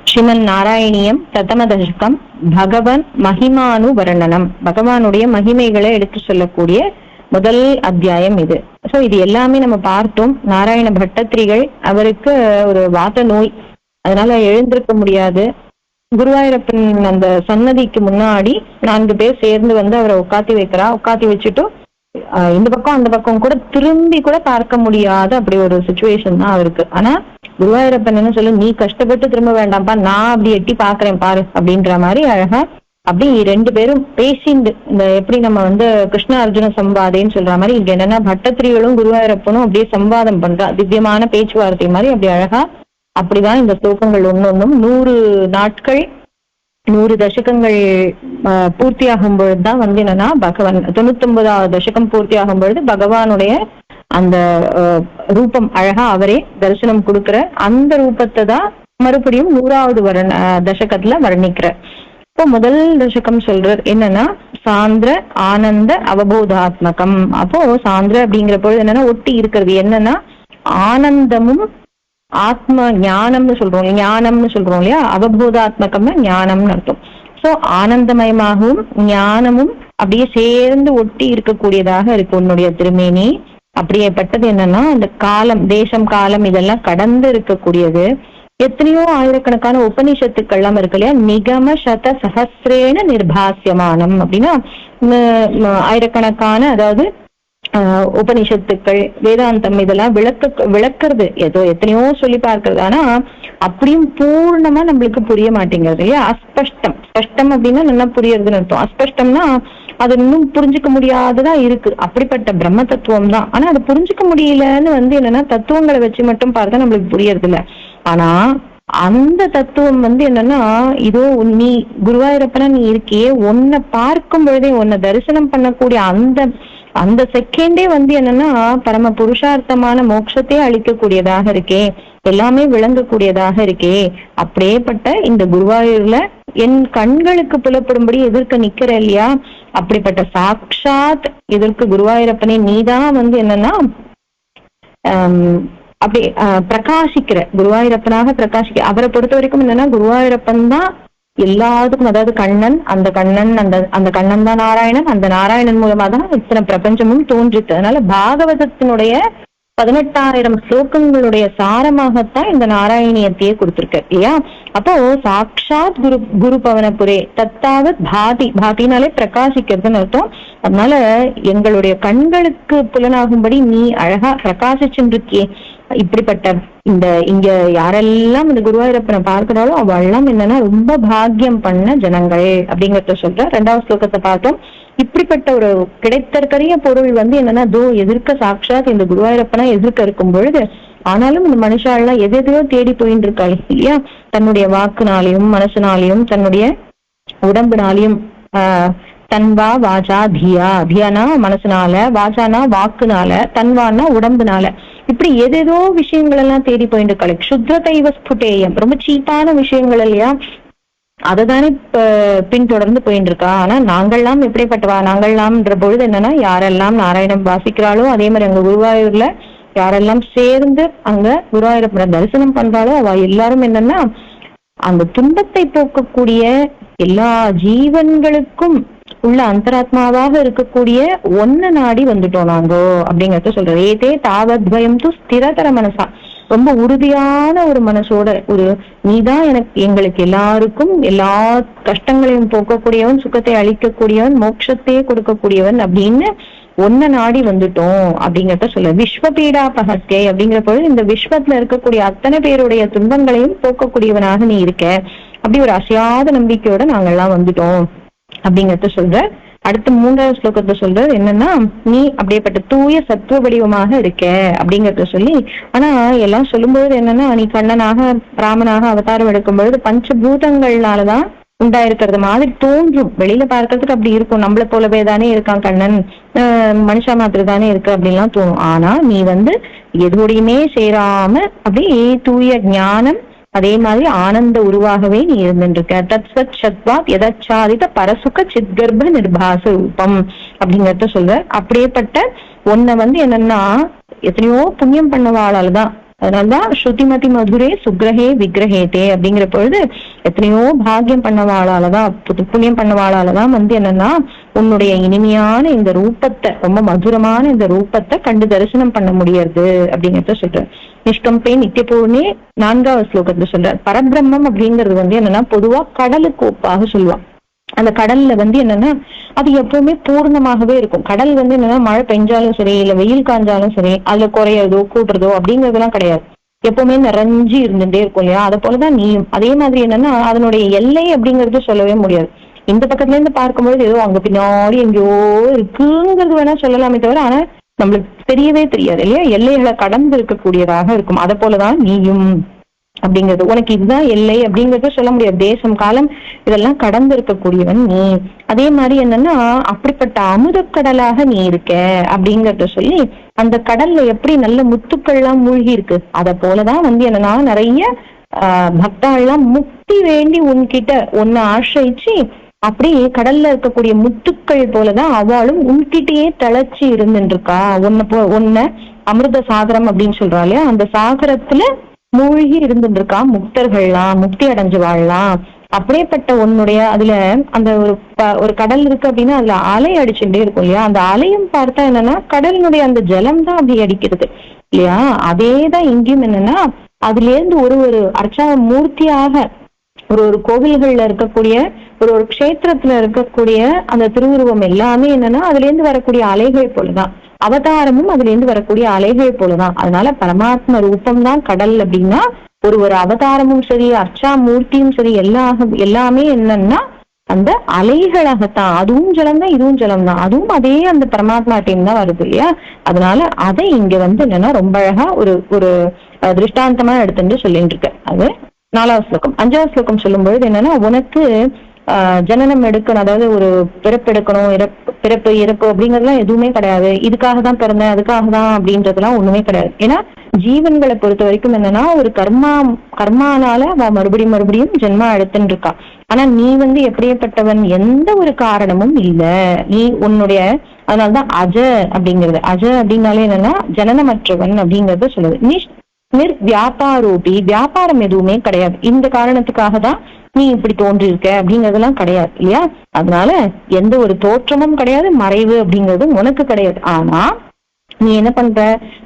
ஸ்ரீமன் நாராயணியம் பிரதம தசகம் பகவன் மகிமானு வர்ணனம். பகவானுடைய மகிமைகளை எடுத்து சொல்லக்கூடிய முதல் அத்தியாயம் இது. சோ இது எல்லாமே நம்ம பார்த்தோம். நாராயண பட்டத்திரிகள், அவருக்கு ஒரு வாத நோய், அதனால எழுந்திருக்க முடியாது. குருவாயூரப்பன் அந்த சன்னதிக்கு முன்னாடி 4 பேர் சேர்ந்து அவரை உட்காத்தி வைக்கிறா. உட்காத்தி வச்சுட்டு இந்த பக்கம் அந்த பக்கம் கூட திரும்பி கூட பார்க்க முடியாத அப்படி ஒரு சுச்சுவேஷன் தான் அவருக்கு. ஆனா குருவாயூரப்பன் என்ன சொல்லு, நீ கஷ்டப்பட்டு திரும்ப வேண்டாம்ப்பா, நான் அப்படி எட்டி பாக்குறேன் பாரு அப்படின்ற மாதிரி அழகா அப்படி 2 பேரும் பேசிண்டு, இந்த எப்படி நம்ம கிருஷ்ண அர்ஜுன சம்பாதேன்னு சொல்ற மாதிரி இங்க என்னன்னா பட்டத்திரிகளும் குருவாயூரப்பனும் அப்படியே சம்பாதம் பண்றா, திவ்யமான பேச்சுவார்த்தை மாதிரி அப்படி அழகா. அப்படிதான் இந்த ஸ்லோகங்கள் ஒன்னொன்னும் 100 நாட்கள் 100 தசகங்கள் பூர்த்தியாகும் பொழுதுதான் என்னன்னா பகவான் 99வது தசகம் பூர்த்தியாகும் பொழுது பகவானுடைய அந்த ரூபம் அழகா அவரே தரிசனம் கொடுக்கிற அந்த ரூபத்தை தான் மறுபடியும் 100வது தசகத்துல வர்ணிக்கிற. இப்போ முதல் தசகம் சொல்றது என்னன்னா சாந்திர ஆனந்த அவபோதாத்மகம். அப்போ சாந்திர அப்படிங்கிற பொழுது என்னன்னா ஒட்டி இருக்கிறது என்னன்னா ஆனந்தமும் ஆத்ம ஞானம்னு சொல்றோம், ஞானம்னு சொல்றோம் இல்லையா. அவபோதாத்மகம்னா ஞானம்னு அர்த்தம். சோ ஆனந்தமயமாகவும் ஞானமும் அப்படியே சேர்ந்து ஒட்டி இருக்கக்கூடியதாக இருக்கு உன்னுடைய திருமேனி. அப்படியேப்பட்டது என்னன்னா அந்த காலம், தேசம், காலம் இதெல்லாம் கடந்து இருக்கக்கூடியது. எத்தனையோ ஆயிரக்கணக்கான உபனிஷத்துக்கள்லாம் இருக்கு இல்லையா. நிகம சத சஹசிரேன நிர்பாசியமானம் அப்படின்னா ஆயிரக்கணக்கான, அதாவது உபனிஷத்துக்கள், வேதாந்தம் இதெல்லாம் விளக்குறது. ஏதோ எத்தனையோ சொல்லி பார்க்கறது, ஆனா அப்படியும் பூர்ணமா நம்மளுக்கு புரிய மாட்டேங்கிறது இல்லையா. அஸ்பஷ்டம், ஸ்பஷ்டம் அப்படின்னா நல்லா புரியறதுன்னு அர்த்தம். அஸ்பஷ்டம்னா அது இன்னும் புரிஞ்சுக்க முடியாததா இருக்கு. அப்படிப்பட்ட பிரம்ம தத்துவம் தான். ஆனா அது புரிஞ்சுக்க முடியலன்னு என்னன்னா தத்துவங்களை வச்சு மட்டும் பார்த்தா நம்மளுக்கு புரியறது இல்லை. ஆனா அந்த தத்துவம் என்னன்னா இதோ நீ குருவாயூரப்பனா நீ இருக்கியே, உன்னை பார்க்கும் பொழுதே, உன்னை தரிசனம் பண்ணக்கூடிய அந்த செகண்டே என்னன்னா பரம புருஷார்த்தமான மோட்சத்தையே அளிக்கக்கூடியதாக இருக்கே, எல்லாமே விளங்கக்கூடியதாக இருக்கே. அப்படியேப்பட்ட இந்த குருவாயூர்ல என் கண்களுக்கு புலப்படும்படி எதிர்க்க நிக்கிற இல்லையா, அப்படிப்பட்ட சாட்சாத் எதிர்க்கு குருவாயூரப்பனே நீதான் என்னன்னா அப்படி பிரகாசிக்கிற, குருவாயூரப்பனாக பிரகாசிக்க. அவரை பொறுத்த வரைக்கும் என்னன்னா குருவாயூரப்பன் தான் எல்லாத்துக்கும், அதாவது கண்ணன், அந்த கண்ணன் தான் நாராயணன், அந்த நாராயணன் மூலமா தான் இத்தனை பிரபஞ்சமும் தோன்றித்து. அதனால பாகவதத்தினுடைய 18,000 ஸ்லோகங்களுடைய சாரமாகத்தான் இந்த நாராயணியத்தையே கொடுத்திருக்க இல்லையா. அப்போ சாட்சாத் குரு பவனபுரே தத்தாவத் பாதி, பாதினாலே பிரகாசிக்கிறதுன்னு அர்த்தம். அதனால எங்களுடைய கண்களுக்கு புலனாகும்படி நீ அழகா பிரகாசிச்சுருக்கியே. இப்படிப்பட்ட இங்க யாரெல்லாம் இந்த குருவாயூரப்பனை பார்க்கிறாளோ அவெல்லாம் என்னன்னா ரொம்ப பாக்கியம் பண்ண ஜனங்கள் அப்படிங்கறத சொல்ற. 2வது ஸ்லோகத்தை பார்த்தோம். இப்படிப்பட்ட ஒரு கிடைத்தற்கரிய பொருள் என்னன்னா தோ எதிர்க்க சாட்சாத் இந்த குருவாயூரப்பனா எதிர்க்க இருக்கும் பொழுது, ஆனாலும் இந்த மனுஷாலாம் எதையோ தேடி போயிட்டு இருக்காள் இல்லையா. தன்னுடைய வாக்குனாலையும் மனசுனாலையும் தன்னுடைய உடம்புனாலையும் தன்வா வாஜா தியா, தியானா மனசுனால, வாஜானா வாக்குனால, தன்வானா உடம்புனால, இப்படி எதேதோ விஷயங்கள் எல்லாம் தேடி போயிட்டு இருக்காள். க்ஷுத்ரதைவ ஸ்புடேயம், ரொம்ப சீப்பான விஷயங்கள் இல்லையா, அததானே பின்தொடர்ந்து போயிட்டு இருக்கா. ஆனா நாங்கள்லாம் எப்படிப்பட்டவா, நாங்கள்லாம்ன்ற பொழுது என்னன்னா யாரெல்லாம் நாராயணம் வாசிக்கிறாளோ, அதே மாதிரி அங்க குருவாயூர்ல யாரெல்லாம் சேர்ந்து அங்க குருவாயூரப்பனை தரிசனம் பண்றாளோ அவ எல்லாரும் என்னன்னா அந்த துன்பத்தை போக்கக்கூடிய எல்லா ஜீவன்களுக்கும் உள்ள அந்தராத்மாவாக இருக்கக்கூடிய ஒன்ன நாடி வந்துட்டோம் நாங்கோ அப்படிங்கறத சொல்றோம். ஏதே தாவத்வயம் து ஸ்திரதர மனசா, ரொம்ப உறுதியான ஒரு மனசோட நீதான் எங்களுக்கு எல்லாருக்கும் எல்லா கஷ்டங்களையும் போக்கக்கூடியவன், சுகத்தை அளிக்கக்கூடியவன், மோட்சத்தையே கொடுக்கக்கூடியவன் அப்படின்னு ஒன்ன நாடி வந்துட்டோம் அப்படிங்கறத சொல்ல. விஸ்வபீடா பகத்தே அப்படிங்கிற பொழுது இந்த விஸ்வத்துல இருக்கக்கூடிய அத்தனை பேருடைய துன்பங்களையும் போக்கக்கூடியவனாக நீ இருக்க. அப்படி ஒரு அசையாத நம்பிக்கையோட நாங்கெல்லாம் வந்துட்டோம் அப்படிங்கறத சொல்ற. அடுத்த 3வது ஸ்லோகத்தை சொல்றது என்னன்னா நீ அப்படியேப்பட்ட தூய சத்துவ வடிவமாக இருக்க அப்படிங்கறத சொல்லி. ஆனா எல்லாம் சொல்லும்பொழுது என்னன்னா நீ கண்ணனாக ராமனாக அவதாரம் எடுக்கும் பொழுது பஞ்சபூதங்கள்னாலதான் உண்டாயிருக்கிறது மாதிரி தோன்றும். வெளியில பார்க்கறதுக்கு அப்படி இருக்கும், நம்மள போலவே தானே இருக்கான் கண்ணன், மனுஷா மாத்திர தானே இருக்கு அப்படின்லாம் தோணும். ஆனா நீ எதோடையுமே சேராம அப்படியே தூய ஞானம், அதே மாதிரி ஆனந்த உருவாகவே நீ இருந்துருக்க. தத்வத் சத்வாத் எதாச்சாதித பரசுக சித்கர்ப்ப நிர்பாச ரூபம் அப்படிங்கறத சொல்ற. அப்படியேப்பட்ட உன்னை என்னன்னா எத்தனையோ புண்ணியம் பண்ணவாளால்தான் அதனாலதான் ஸ்ருதிமதி மதுரே சுக்ரஹே விக்கிரஹேதே அப்படிங்கிற பொழுது எத்தனையோ பாக்கியம் பண்ணவாளாலதான் புண்ணியம் பண்ணவாளாலதான் என்னன்னா உன்னுடைய இனிமையான இந்த ரூபத்தை, ரொம்ப மதுரமான இந்த ரூபத்தை கண்டு தரிசனம் பண்ண முடியாது அப்படிங்கிறத சொல்ற. நிஷ்கம்பே நித்தியபூர்ணே 4வது ஸ்லோகத்துல சொல்ற. பரபிரம்மம் அப்படிங்கிறது என்னன்னா பொதுவா கடலுக்கு ஒப்பாக சொல்லுவான். அந்த கடல்ல என்னன்னா அது எப்பவுமே பூர்ணமாகவே இருக்கும். கடல் என்னன்னா மழை பெஞ்சாலும் சரி, இல்ல வெயில் காஞ்சாலும் சரி, அதுல குறையறதோ கூட்டுறதோ அப்படிங்கறதெல்லாம் கிடையாது. எப்பவுமே நிறைஞ்சு இருந்துட்டே இருக்கும் இல்லையா? அதை போலதான் நீயும். அதே மாதிரி என்னன்னா அதனுடைய எல்லை அப்படிங்கறது சொல்லவே முடியாது. இந்த பக்கத்துல இருந்து பார்க்கும்போது ஏதோ அங்க பின்னாடி எங்கேயோ இருக்குங்கிறது வேணா சொல்லலாமே தவிர, ஆனா நம்மளுக்கு தெரியவே தெரியாது இல்லையா? எல்லைகளை கடந்து இருக்கக்கூடியதாக இருக்கும். அதை போலதான் நீயும் அப்படிங்கிறது. உனக்கு இதுதான் எல்லை அப்படிங்கறத சொல்ல முடியாது. தேசம் காலம் இதெல்லாம் கடந்து இருக்கக்கூடியவன் நீ. அதே மாதிரி என்னன்னா அப்படிப்பட்ட அமுதக்கடலாக நீ இருக்க அப்படிங்கறத சொல்லி, அந்த கடல்ல எப்படி நல்ல முத்துக்கள்லாம் மூழ்கி இருக்கு, அத போலதான் என்னன்னா நிறைய பக்தாள்லாம் முக்தி வேண்டி உன்கிட்ட உன்னை ஆசிரிச்சு அப்படி கடல்ல இருக்கக்கூடிய முத்துக்கள் போலதான் அவளும் உன்கிட்டயே தளர்ச்சி இருந்துட்டு இருக்கா. உன்னை அமிர்த சாகரம் அப்படின்னு சொல்றா இல்லையா? அந்த சாகரத்துல மூழ்கி இருந்துட்டு இருக்கா முக்தர்கள்லாம், முக்தி அடைஞ்சு வாழலாம். அப்படியேப்பட்ட உன்னுடைய அதுல அந்த ஒரு கடல் இருக்கு அப்படின்னா அதுல அலை அடிச்சுட்டே இருக்கும் இல்லையா? அந்த அலையும் பார்த்தா என்னன்னா கடலினுடைய அந்த ஜலம் தான் அப்படி அடிக்கிறது இல்லையா? அதேதான் இங்கேயும் என்னன்னா அதுல இருந்து ஒரு அர்ச்சா மூர்த்தியாக ஒரு கோவில்கள்ல இருக்கக்கூடிய ஒரு க்ஷேத்திரத்துல இருக்கக்கூடிய அந்த திருவுருவம் எல்லாமே என்னன்னா அதுல இருந்து வரக்கூடிய அலைகள் போலதான். அவதாரமும் அதுல இருந்து வரக்கூடிய அலைகள் போலதான். அதனால பரமாத்ம ரூபம் தான் கடல் அப்படின்னா ஒரு அவதாரமும் சரி, அர்ச்சா மூர்த்தியும் சரி, எல்லாமே என்னன்னா அந்த அலைகளாகத்தான். அதுவும் ஜலம் தான், இதுவும் ஜலம் தான். அதுவும் அதே அந்த பரமாத்மா டீம் தான் வருது இல்லையா? அதனால அதை இங்க என்னன்னா ரொம்ப அழகா ஒரு திருஷ்டாந்தமா எடுத்துட்டு சொல்லிட்டு இருக்க. அது 4வது ஸ்லோகம். 5வது ஸ்லோகம் சொல்லும் பொழுது என்னன்னா உனக்கு ஜனனம் எடுக்கணும், அதாவது ஒரு பிறப்பு எடுக்கணும், பிறப்பு இறப்பு அப்படிங்கறதுலாம் எதுவுமே கிடையாது. இதுக்காக தான் பிறந்தேன், அதுக்காக தான் அப்படின்றதுலாம் ஒண்ணுமே கிடையாது. ஏன்னா ஜீவன்களை பொறுத்த வரைக்கும் என்னன்னா ஒரு கர்மானால மறுபடியும் ஜென்மா எடுத்துன்னு இருக்கா. ஆனா நீ எப்படியப்பட்டவன், எந்த ஒரு காரணமும் இல்ல நீ உன்னுடைய. அதனாலதான் அஜ அப்படிங்கிறது. அஜ அப்படின்னாலே என்னன்னா ஜனனமற்றவன் அப்படிங்கறத சொல்லுது. வியாபாரூபி, வியாபாரம் எதுவுமே கிடையாது. இந்த காரணத்துக்காக தான் நீ இப்படி தோன்றிருக்க அப்படிங்கறதெல்லாம் கிடையாது இல்லையா? அதனால எந்த ஒரு தோற்றமும் கிடையாது, மறைவு அப்படிங்கறதும் உனக்கு கிடையாது. ஆனா நீ என்ன பண்ற,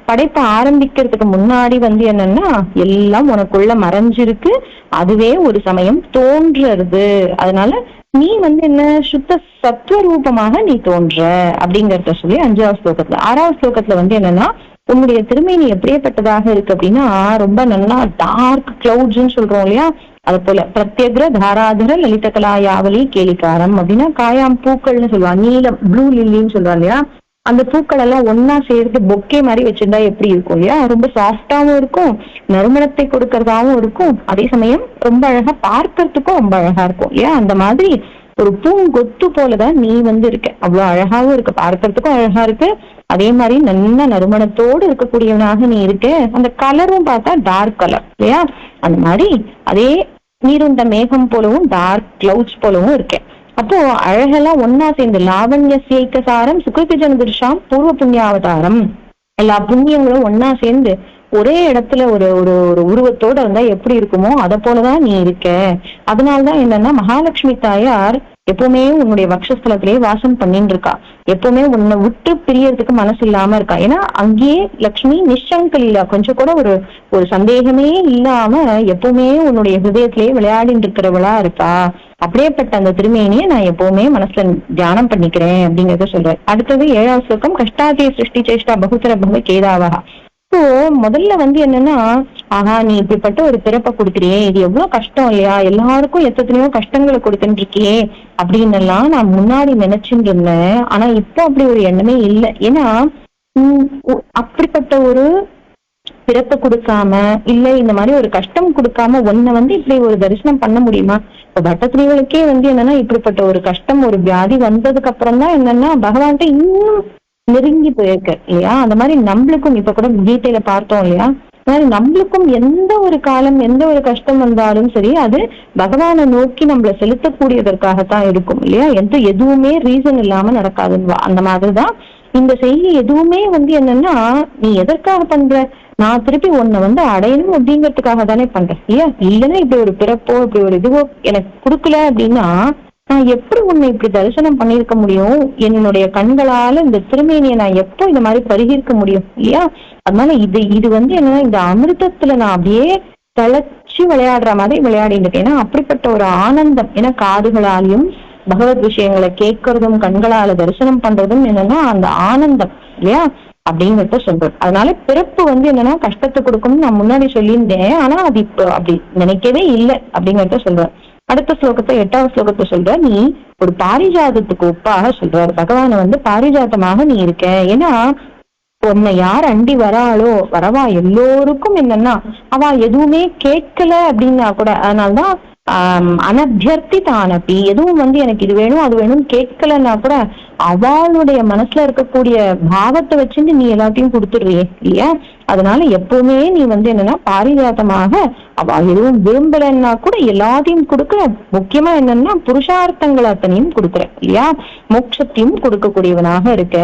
படைப்பை ஆரம்பிக்கிறதுக்கு முன்னாடி என்னன்னா எல்லாம் உனக்குள்ள மறைஞ்சிருக்கு, அதுவே ஒரு சமயம் தோன்றுறது. அதனால நீ என்ன சுத்த சத்துவரூபமாக நீ தோன்ற அப்படிங்கறத சொல்லி 5வது ஸ்லோகத்துல. 6வது ஸ்லோகத்துல என்னன்னா உன்னுடைய திருமேனி எப்படியப்பட்டதாக இருக்கு அப்படின்னா ரொம்ப நல்லா டார்க் கிளவுட்ஸ்ன்னு சொல்றோம் இல்லையா? அது போல பிரத்யக்ர தாராதர லலித கலா யாவலி கேலிக்காரம் அப்படின்னா காயாம் பூக்கள்னு சொல்லுவாங்க. நீலம் ப்ளூ லில்லின்னு சொல்லுவாங்க இல்லையா? அந்த பூக்கள் எல்லாம் ஒன்னா சேர்த்து பொக்கே மாதிரி வச்சிருந்தா எப்படி இருக்கும் இல்லையா? ரொம்ப சாஃப்டாவும் இருக்கும், நறுமணத்தை கொடுக்கறதாவும் இருக்கும், அதே சமயம் ரொம்ப அழகா பார்க்கறதுக்கும் ரொம்ப அழகா இருக்கும் இல்லையா? அந்த மாதிரி ஒரு பூங்கொத்து போலதான் நீ இருக்க. அவ்வளவு அழகாவும் இருக்கு, பார்க்கறதுக்கும் அழகா இருக்கு, அதே மாதிரி நல்ல நறுமணத்தோடு இருக்கக்கூடியவனாக நீ இருக்க. அந்த கலரும் பார்த்தா டார்க் கலர் இல்லையா? அந்த மாதிரி அதே நீருண்ட மேகம் போலவும் டார்க் கிளவுட்ஸ் போலவும் இருக்கேன். அப்போ அழகெல்லாம் ஒன்னா சேர்ந்து லாவண்ய சேக்கசாரம் சுகிருதிஜன திருஷாம் பூர்வ புண்ணியாவதாரம், எல்லா புண்ணியங்களும் ஒன்னா சேர்ந்து ஒரே இடத்துல ஒரு ஒரு உருவத்தோட இருந்தா எப்படி இருக்குமோ அதை போலதான் நீ இருக்க. அதனாலதான் என்னன்னா மகாலட்சுமி தாயார் எப்பவுமே உன்னுடைய வக்ஷஸ்தலத்திலேயே வாசம் பண்ணிட்டு இருக்கா. எப்பவுமே உன்னை விட்டு பிரியறதுக்கு மனசு இல்லாம இருக்கா. ஏன்னா அங்கேயே லட்சுமி நிஷங்கலீலா, கொஞ்சம் கூட ஒரு சந்தேகமே இல்லாம எப்பவுமே உன்னுடைய ஹிருதயத்திலேயே விளையாடிட்டு இருக்கிறவளா இருக்கா. அப்படியேப்பட்ட அந்த திருமேனியை நான் எப்பவுமே மனசுல தியானம் பண்ணிக்கிறேன் அப்படிங்கறத சொல்றேன். அடுத்தது 7வது ஸ்லோகம். கஷ்டாதே சிருஷ்டி சேஷ்டா பகுத்தர பவ கேதாவா. இப்போ முதல்ல என்னன்னா ஆஹா நீ இப்படிப்பட்ட ஒரு பிறப்பை கொடுக்குறியே, இது எவ்வளவு கஷ்டம் இல்லையா? எல்லாருக்கும் எத்தனையோ கஷ்டங்களை கொடுத்துட்டு இருக்கியே அப்படின்னு எல்லாம் நான் முன்னாடி நினைச்சுட்டு இருந்தேன். ஆனா இப்போ அப்படி ஒரு எண்ணமே இல்லை. ஏன்னா அப்படிப்பட்ட ஒரு பிறப்பு கொடுக்காம இல்ல இந்த மாதிரி ஒரு கஷ்டம் கொடுக்காம உன்னை இப்படி ஒரு தரிசனம் பண்ண முடியுமா? இப்ப பட்டத்திரிகளுக்கே என்னன்னா இப்படிப்பட்ட ஒரு கஷ்டம் ஒரு வியாதி வந்ததுக்கு அப்புறம் தான் என்னன்னா பகவான்கிட்ட இன்னும் நெருங்கி போயிருக்க இல்லையா? அந்த மாதிரி நம்மளுக்கும் இப்ப கூட கீதையில பார்த்தோம் இல்லையா? நம்மளுக்கும் எந்த ஒரு காலம் எந்த ஒரு கஷ்டம் வந்தாலும் சரி அது பகவானை நோக்கி நம்மள செலுத்தக்கூடியதற்காகத்தான் இருக்கும் இல்லையா? எதுவுமே ரீசன் இல்லாம நடக்காதுன்னு அந்த மாதிரிதான் இந்த செய்தி. எதுவுமே என்னன்னா நீ எதற்காக பண்ற, நான் திருப்பி உன்னை வந்து அடையணும் அப்படிங்கிறதுக்காக தானே பண்றேன் இல்லையா? இல்லைன்னா இப்படி ஒரு பிறப்போ இப்படி ஒரு இதுவோ எனக்கு கொடுக்கல அப்படின்னா நான் எப்படி உன்னை இப்படி தரிசனம் பண்ணிருக்க முடியும்? என்னுடைய கண்களால இந்த திருமேனியை நான் எப்போ இந்த மாதிரி பருகிருக்க முடியும் இல்லையா? அதனால இது வந்து என்னன்னா இந்த அமிர்தத்துல நான் அப்படியே தளர்ச்சி விளையாடுற மாதிரி விளையாடிட்டு இருக்கேன். ஏன்னா அப்படிப்பட்ட ஒரு ஆனந்தம். ஏன்னா காதுகளாலையும் பகவத் விஷயங்களை கேட்கறதும் கண்களால தரிசனம் பண்றதும் என்னன்னா அந்த ஆனந்தம் இல்லையா அப்படிங்கிறத சொல்றது. அதனால பிறப்பு வந்து என்னன்னா கஷ்டத்தை கொடுக்கும்னு நான் முன்னாடி சொல்லியிருந்தேன். ஆனா அது இப்போ அப்படி நினைக்கவே இல்லை அப்படிங்கிறத சொல்றேன். அடுத்த ஸ்லோகத்தை 8வது ஸ்லோகத்தை சொல்ற, நீ ஒரு பாரிஜாதத்துக்கு ஒப்பாக சொல்றாரு. பகவான வந்து பாரிஜாத்தமாக நீ இருக்க. ஏன்னா உன்னை யார் அண்டி வராளோ வரவா எல்லோருக்கும் என்னன்னா அவ எதுவுமே கேட்கல அப்படின்னா கூட, அதனால்தான் அனபியர்த்தி தானப்பி எதுவும் வந்து எனக்கு இது வேணும் அது வேணும்னு கேட்கலன்னா கூட அவளுடைய மனசுல இருக்கக்கூடிய பாவத்தை வச்சுட்டு நீ எல்லாத்தையும் கொடுத்துடுறியே இல்லையா? அதனால எப்பவுமே நீ வந்து என்னன்னா பாரிஜாத்தமாக அவ எதுவும் விரும்பலன்னா கூட எல்லாத்தையும் கொடுக்குற. முக்கியமா என்னன்னா புருஷார்த்தங்கள் அத்தனையும் கொடுக்குற இல்லையா? மோட்சத்தையும் கொடுக்கக்கூடியவனாக இருக்க.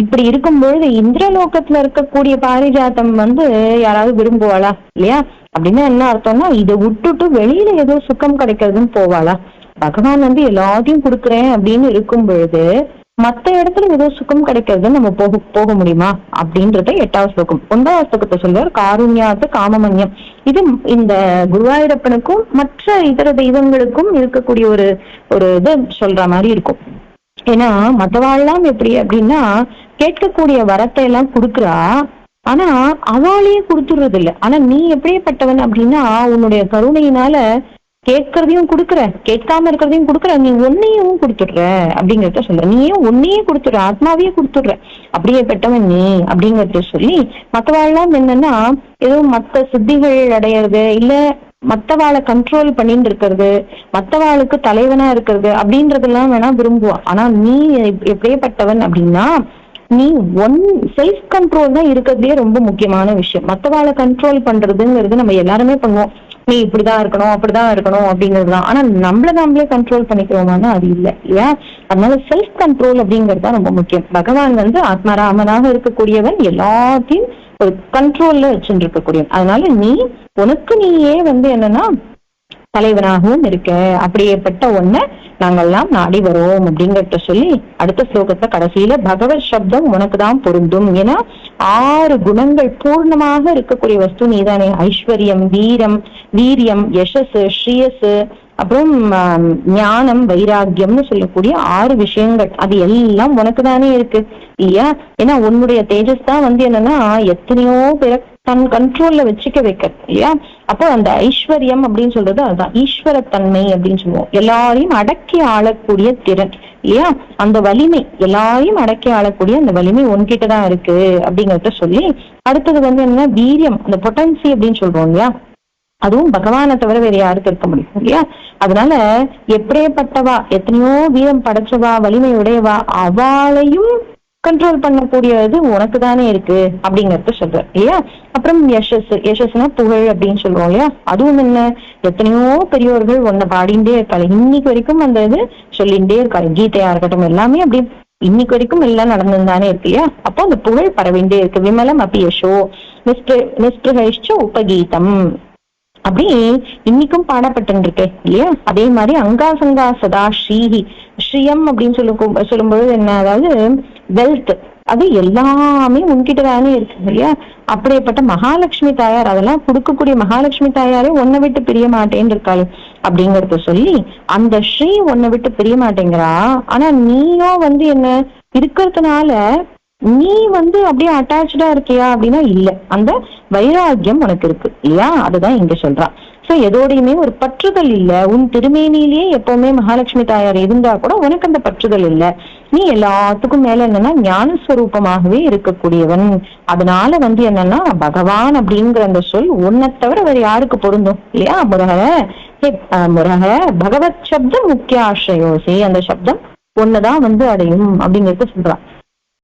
இப்படி இருக்கும் பொழுது இந்திரலோகத்துல இருக்கக்கூடிய பாரிஜாத்தம் வந்து யாராவது விரும்புவாளா இல்லையா? அப்படின்னா என்ன அர்த்தம்னா இதை விட்டுட்டு வெளியில ஏதோ சுகம் கிடைக்கிறதுன்னு போவாளா? பகவான் வந்து எல்லாத்தையும் கொடுக்குறேன் அப்படின்னு இருக்கும் பொழுது மத்த இடத்துல ஏதோ சுகம் கிடைக்கிறதுன்னு நம்ம போக முடியுமா அப்படின்றத 8வது ஸ்லோகம். 9வது ஸ்லோகத்தை சொல்றார், காருண்யாத்து காமமன்யம். இது இந்த குருவாயூரப்பனுக்கும் மற்ற இதர தெய்வங்களுக்கும் இருக்கக்கூடிய ஒரு இது சொல்ற மாதிரி இருக்கும். ஏன்னா மற்றவாள்லாம் எப்படி அப்படின்னா கேட்கக்கூடிய வரத்தை எல்லாம் கொடுக்குறா, ஆனா அவளையே கொடுத்துடுறது இல்லை. ஆனா நீ எப்படியேப்பட்டவன் அப்படின்னா உன்னுடைய கருணையினால கேட்கறதையும் கொடுக்குற, கேட்காம இருக்கிறதையும் கொடுக்குற, நீ ஒன்னையும் கொடுத்துடுற அப்படிங்கிறத சொல்ற. நீயும் ஒன்னையே கொடுத்துடுற, ஆத்மாவையே கொடுத்துடுற, அப்படியே பெற்றவன் நீ அப்படிங்கறத சொல்லி மற்றவாள்லாம் என்னன்னா ஏதோ மத்த சித்திகள் அடையிறது இல்ல மத்தவாளை கண்ட்ரோல் பண்ணிட்டு இருக்கிறது, மத்தவாளுக்கு தலைவனா இருக்கிறது அப்படின்றதெல்லாம் வேணா விரும்புவா. ஆனா நீ எப்படியேப்பட்டவன் அப்படின்னா நீ செல்ஃப் கண்ட்ரோல் தான் இருக்கிறதுலே ரொம்ப முக்கியமான விஷயம். மத்தவாளை கண்ட்ரோல் பண்றதுங்கிறது நம்ம எல்லாருமே பண்ணுவோம். நீ இப்படிதான் இருக்கணும் அப்படிதான் இருக்கணும் அப்படிங்கிறதுதான். ஆனா நம்மளே கண்ட்ரோல் பண்ணிக்கிறோமானா அது இல்லை இல்லையா? அதனால செல்ஃப் கண்ட்ரோல் அப்படிங்கிறது தான் ரொம்ப முக்கியம். பகவான் வந்து ஆத்மராமனாக இருக்கக்கூடியவன், எல்லாத்தையும் ஒரு கண்ட்ரோல்ல வச்சுட்டு இருக்கக்கூடியவன். அதனால நீ உனக்கு நீயே வந்து என்னன்னா தலைவனாகவும் இருக்க. அப்படியேப்பட்ட ஒன்ன நாங்கள்லாம் நாடி வரோம் அப்படிங்கறத சொல்லி அடுத்த ஸ்லோகத்தை கடைசியில பகவத் சப்தம் உனக்குதான் பொருந்தும். ஏன்னா 6 குணங்கள் பூர்ணமாக இருக்கக்கூடிய வஸ்து நீதானே. ஐஸ்வர்யம், வீரியம், யசஸ், ஸ்ரீயஸ், அப்புறம் ஞானம், வைராக்கியம்னு சொல்லக்கூடிய 6 விஷயங்கள் அது எல்லாம் உனக்கு தானே இருக்கு இல்லையா? ஏன்னா உன்னுடைய தேஜஸ் தான் வந்து என்னன்னா எத்தனையோ பேரை தன் கண்ட்ரோல்ல வச்சுக்க வைக்க இல்லையா? அப்போ அந்த ஐஸ்வர்யம் அப்படின்னு சொல்றது அதுதான் ஈஸ்வரத்தன்மை அப்படின்னு சொல்லுவோம். எல்லாரையும் அடக்கி ஆளக்கூடிய திறன் இல்லையா? அந்த வலிமை, எல்லாரையும் அடக்கி ஆளக்கூடிய அந்த வலிமை உன்கிட்டதான் இருக்கு அப்படிங்கறத சொல்லி அடுத்தது வந்து என்னன்னா வீரியம், அந்த பொட்டன்சி அப்படின்னு சொல்றோம் இல்லையா? அதுவும் பகவானை தவிர வேற யாருக்கு இருக்க முடியும் இல்லையா? அதனால எப்படியேப்பட்டவா எத்தனையோ வீரம் படைச்சவா வலிமை உடையவா அவளையும் கண்ட்ரோல் பண்ணக்கூடியது உனக்கு தானே இருக்கு அப்படிங்கறது சொல்ற இல்லையா? அப்புறம் யசஸ்னா புகழ் அப்படின்னு சொல்லுவோம் இல்லையா? அதுவும் என்ன, எத்தனையோ பெரியோர்கள் உன்னை பாடிண்டே இருக்காங்க. இன்னைக்கு வரைக்கும் அந்த இது சொல்லிண்டே இருக்காரு. கீதையா இருக்கட்டும் எல்லாமே அப்படி இன்னைக்கு வரைக்கும் எல்லாம் நடந்துதானே இருக்கு இல்லையா? அப்போ அந்த புகழ் பரவிண்டே இருக்கு. விமலம் அப்பி யசோ நிஸ்பிருஹைஷ்ச உபகீதம் அப்படி இன்னைக்கும் பாடப்பட்டு இருக்கு இல்லையா? அதே மாதிரி அங்காசங்கா சதா ஸ்ரீஹி, ஸ்ரீயம் அப்படின்னு சொல்லும்போது என்ன, அதாவது வெல்த், அது எல்லாமே உன்கிட்டதானே இருக்கு இல்லையா? அப்படியேப்பட்ட மகாலட்சுமி தாயார், அதெல்லாம் கொடுக்கக்கூடிய மகாலட்சுமி தாயாரே உன்னை விட்டு பிரிய மாட்டேன்னு இருக்காளு அப்படிங்கறத சொல்லி அந்த ஸ்ரீ உன்னை விட்டு பிரிய மாட்டேங்கிறா. ஆனா நீயோ வந்து என்ன இருக்கிறதுனால நீ வந்து அப்படியே அட்டாச்சா இருக்கியா அப்படின்னா இல்ல, அந்த வைராக்கியம் உனக்கு இருக்கு இல்லையா? அதுதான் இங்க சொல்றான். சோ எதோடையுமே ஒரு பற்றுதல் இல்ல. உன் திருமேனிலேயே எப்பவுமே மகாலட்சுமி தாயார் இருந்தா கூட உனக்கு அந்த பற்றுதல் இல்ல. நீ எல்லாத்துக்கும் மேல என்னன்னா ஞானஸ்வரூபமாகவே இருக்கக்கூடியவன். அதனால வந்து என்னன்னா பகவான் அப்படிங்கிற அந்த சொல் உன்னை தவிர வேற யாருக்கு பொருந்தும் இல்லையா? முரக பகவத் சப்தம் முக்கிய ஆசிரயோசி, அந்த சப்தம் ஒண்ணுதான் வந்து அடையும் அப்படிங்கறது சொல்றான்.